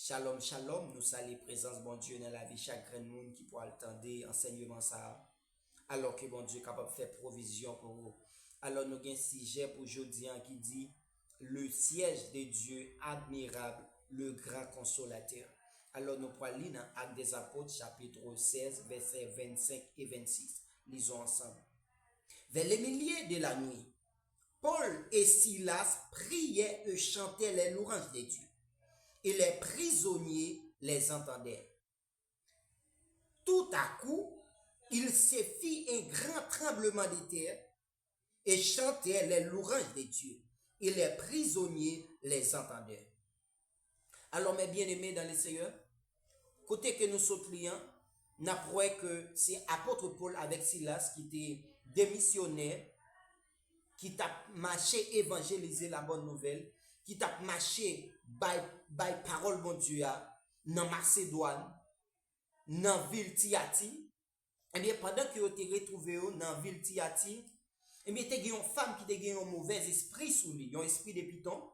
Shalom, shalom, nous saluons présence, bon Dieu, dans la vie chaque grand monde qui pourra attendre enseignement ça. Alors que bon Dieu est capable de faire provision pour vous. Alors nous avons un sujet pour aujourd'hui qui dit le siège de Dieu admirable, le grand consolateur. Alors nous pourrons lire dans Actes des Apôtres, chapitre 16, versets 25 et 26. Lisons ensemble. Vers les milieux de la nuit, Paul et Silas priaient et chantaient les louanges de Dieu. Et les prisonniers les entendaient. Tout à coup, il se fit un grand tremblement de terre et chantaient les louanges de Dieu. Et les prisonniers les entendaient. Alors, mes bien-aimés dans le Seigneur, côté que nous sommes clients, n'apprend que c'est apôtre Paul avec Silas qui était démissionnaire, qui t'a marché évangéliser la bonne nouvelle, qui t'a marché by parole bon Dieu dans Macédoine, dans ville Tiati. Et bien pendant que vous êtes retrouvé dans ville Tiati, et bien il y a une femme qui a eu un mauvais esprit sous lui, un esprit de piton.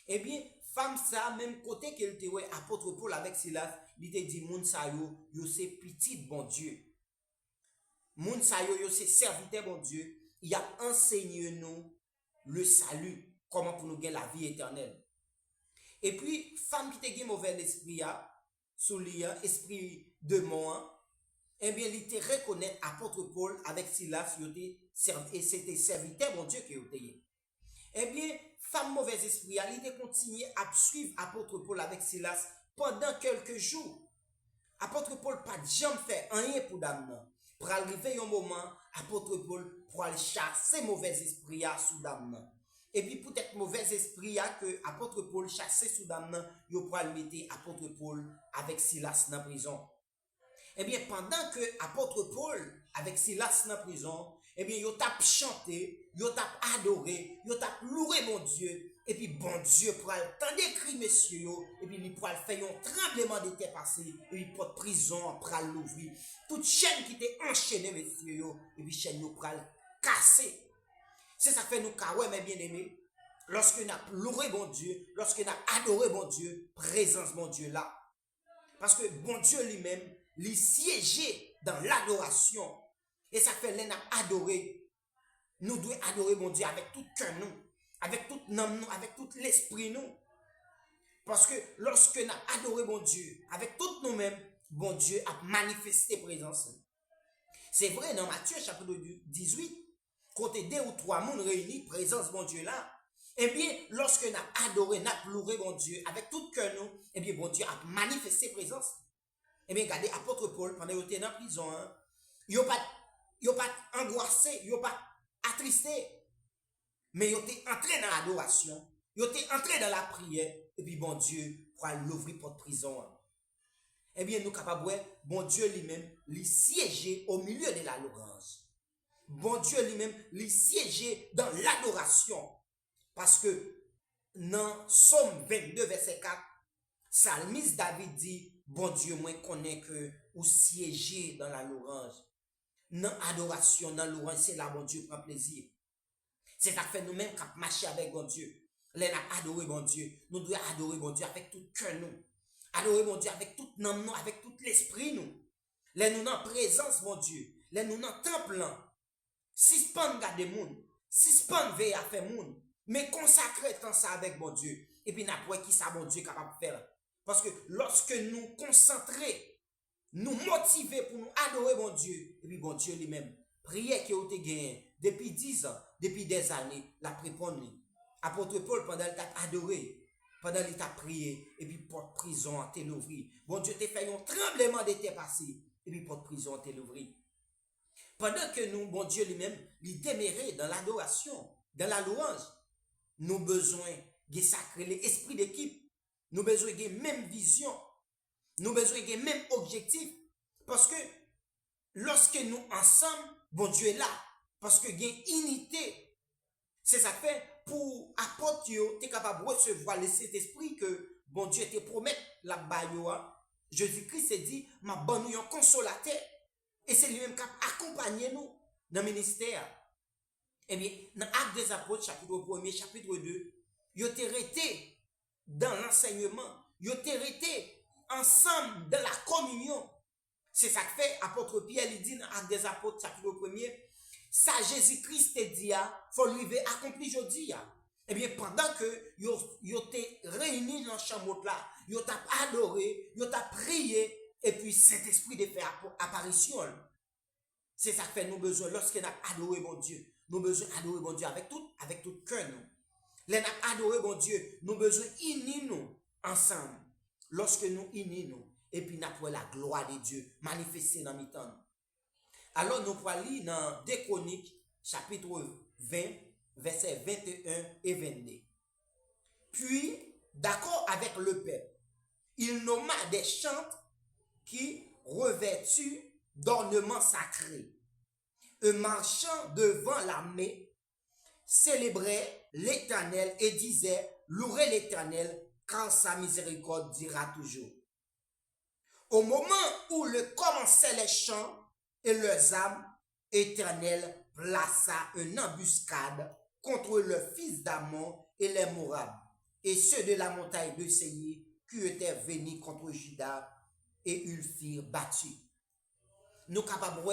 Et bien femme ça même côté qu'elle était apôtre Paul avec Silas, il te dit moun sa yo c'est petit bon Dieu. Moun sa yo c'est serviteur bon Dieu. Il a enseigné nous le salut, comment pour nous gagner la vie éternelle. Et puis, femme qui te gagne mauvais esprit, sous l'esprit de moi, eh bien, il te reconnaît apôtre Paul avec Silas, et c'était serviteur, mon Dieu, qui était. Eh bien, femme mauvais esprit, il te continue à suivre apôtre Paul avec Silas pendant quelques jours. Apôtre Paul pas de jamais fait rien pour d'âme. Pour arriver un moment, apôtre Paul pour aller chasser mauvais esprit sous d'âme. Et puis peut-être mauvais esprit que apôtre Paul chassé sous d'âme, il pourra mettre apôtre Paul avec Silas dans la prison. Eh bien pendant que apôtre Paul avec Silas dans la prison, eh bien il t'a chanté, il t'a adoré, il t'a loué mon Dieu. Et puis bon Dieu pour attendre cri messieurs, et puis il pourra faire un tremblement de terre passé, et puis pour prison pour l'ouvrir. Toute chaîne qui était enchaînée messieurs, et puis chaîne nous pour casser. C'est ça fait nous carrément mes bien-aimés. Lorsque nous avons loué bon Dieu, lorsque nous avons adoré bon Dieu, présence bon Dieu là. Parce que bon Dieu lui-même, il siégeait dans l'adoration. Et ça fait nous adoré. Nous devons adorer bon Dieu avec tout cœur nous, avec tout nom nous, avec tout l'esprit nous. Parce que lorsque nous avons adoré bon Dieu, avec tout nous-mêmes, bon Dieu a manifesté présence. C'est vrai dans Matthieu chapitre 18. Côté 2 ou 3 moun réunis, présence bon Dieu là, eh bien, lorsque nous avons adoré, nous avons loué bon Dieu, avec tout cœur nous, eh bien, bon Dieu a manifesté présence. Eh bien, regardez, apôtre Paul, pendant qu'il était dans la prison, il n'a pas angoissé, il n'a pas attristé, mais il était entré dans l'adoration, il était entré dans la prière, et puis bon Dieu, pour l'ouvrir pour la prison. Eh bien, nous capables, bon Dieu lui-même, lui siéger au milieu de la louange. Bon Dieu lui-même, lui siéger dans l'adoration. Parce que dans Somme 22, verset 4, Psalmiste David dit, bon Dieu, moi connais que ou siéger dans la louange. Dans l'adoration, dans la louange, c'est là bon Dieu prend plaisir. C'est ça que fait nous-mêmes qui marcher avec bon Dieu. Là, nous adorer bon Dieu. Nous devons adorer bon Dieu avec tout cœur nous. Adorer bon Dieu avec tout nom nous, avec tout l'esprit nous. Là, nous dans présence bon Dieu. Là, nous dans temple. Suspendre garder moun, suspendre veiller à faire moun, mais consacrer tant ça avec bon Dieu. Et puis n'après qui ça bon Dieu capable de faire. Parce que lorsque nous concentrer, nous motiver pour nous adorer bon Dieu, et puis bon Dieu lui-même, prière qui a été gagné depuis 10 ans, depuis des années, la répondre. Apôtre Paul pendant qu'il t'a adoré, pendant qu'il t'a prié, et puis porte prison en t'est ouvri. Bon Dieu t'a fait un tremblement de terre passé, et puis porte prison en t'est ouvri. Pendant que nous, bon Dieu lui-même, lui démérer dans l'adoration, dans la louange, nous avons besoin de sacrer l'esprit d'équipe. Nous avons besoin de même vision. Nous avons besoin de même objectif. Parce que lorsque nous ensemble, bon Dieu est là. Parce que il y a une unité. C'est ça fait pour apporter, tu es capable de recevoir le Saint-Esprit que bon Dieu te promet la bayoua. Jésus-Christ s'est dit, ma bonne un consolateur. Et c'est lui-même qui a accompagné nous dans le ministère. Eh bien, dans Actes des Apôtres, chapitre 1er, chapitre 2, il était resté dans l'enseignement, Yo te rete ensemble dans la communion. C'est ça que fait apôtre Pierre, il dit dans Actes des Apôtres, chapitre 1er, ça Jésus-Christ te dit, faut lui accomplir aujourd'hui. Eh bien, pendant que yo te réunis dans la chambre là, yo t'a adoré, yo t'a prié, et puis Saint-Esprit de faire apparition. C'est ça que fait nous besoin, lorsqu'on a adoré mon Dieu, nous besoin adorer mon Dieu avec tout cœur. Nous a adoré mon Dieu, nous besoin unir nous ensemble. Lorsque nous unir nous, et puis nous avons la gloire de Dieu manifestée dans nos temps. Alors nous pouvons lire dans 2 Chroniques, chapitre 20, versets 21 et 22. Puis, d'accord avec le peuple, il nomma des chantres qui, revêtus d'ornements sacrés, et marchant devant l'armée, célébraient l'Éternel et disaient, louez l'Éternel, car sa miséricorde dira toujours. Au moment où le commençaient les chants et leurs âmes, Éternel plaça une embuscade contre le fils d'Amon et les Moab, et ceux de la montagne de Séir qui étaient venus contre Juda, et ils furent battus. Nous capables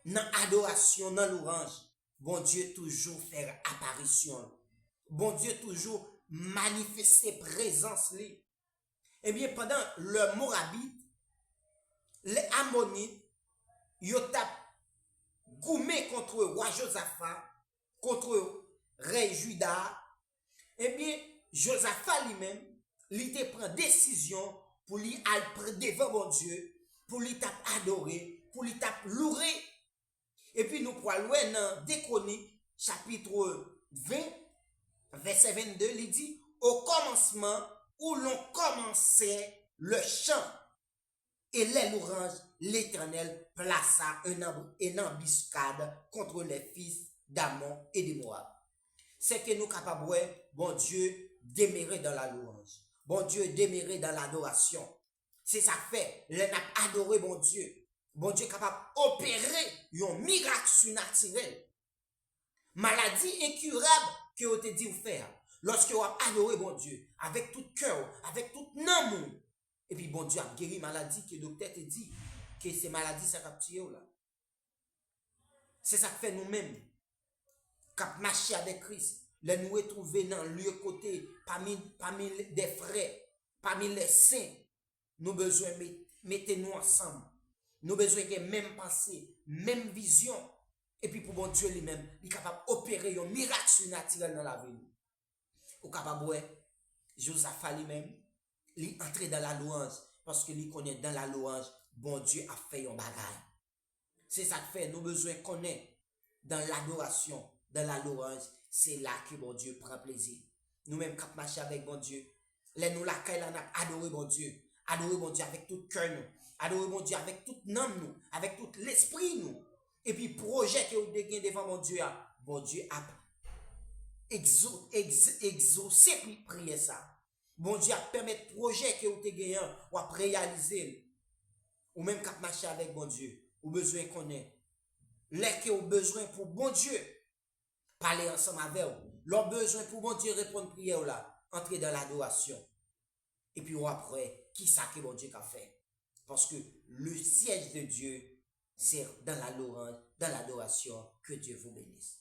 dans adoration, dans l'orange, bon Dieu toujours faire apparition. Bon Dieu toujours manifester présence. Eh bien, pendant le Morabite, les Ammonites, ils ont goumé contre le roi Josaphat, contre le roi Juda. Eh bien, Josaphat lui-même, il te prend décision pour lui aller devant mon Dieu, pour lui adorer, pour lui louer. Et puis nous pouvons lire dans 2 Chroniques, chapitre 20, verset 22, il dit, au commencement où l'on commençait le chant et les louanges, l'Éternel plaça une embuscade contre les fils d'Amon et de Moab. C'est que nous capables, bon Dieu, demeurer dans la louange. Bon Dieu, demeurer dans l'adoration. C'est ça que fait. L'on a adoré bon Dieu. Bon Dieu est capable d'opérer un miracle surnaturel. Maladie incurable que vous te dit de faire. Lorsque vous avez adoré bon Dieu, avec tout cœur, avec tout amour, et puis bon Dieu a guéri maladie que le docteur te dit que ces maladies ça capture là. C'est ça que fait nous-mêmes. Quand marcher avec Christ, les nous retrouver dans le lieu côté, parmi des frères, parmi les saints, nous besoin mettez-nous ensemble. Nous besoin de même pensée, même vision. Et puis pour bon Dieu lui-même, il est capable d'opérer un miracle surnaturel dans la vie. Au capable, Josaphat lui-même, il est entré dans la louange. Parce qu'il connaît dans la louange, bon Dieu a fait un bagage. C'est ça que fait, nous besoin de connaître dans l'adoration, dans la louange, c'est là que bon Dieu prend plaisir. Nous-mêmes, quand marcher avec bon Dieu, les nous la caille, on a adoré bon Dieu. Adorer bon Dieu avec tout cœur nous. Adorer mon Dieu avec toute âme nous, avec tout l'esprit nous. Et puis projet que vous avez devant mon Dieu a exaucé puis prier ça. Bon Dieu a permettre projet que vous avez ou à réaliser. Ou même quand marcher avec bon Dieu, ou besoin qu'on ait. Les que vous besoin pour bon Dieu, parler ensemble avec vous. Leur besoin pour bon Dieu répondre prière là, entrer dans l'adoration. Et puis après, qui ça que bon Dieu a fait? Parce que le siège de Dieu, c'est dans la louange, dans l'adoration, que Dieu vous bénisse.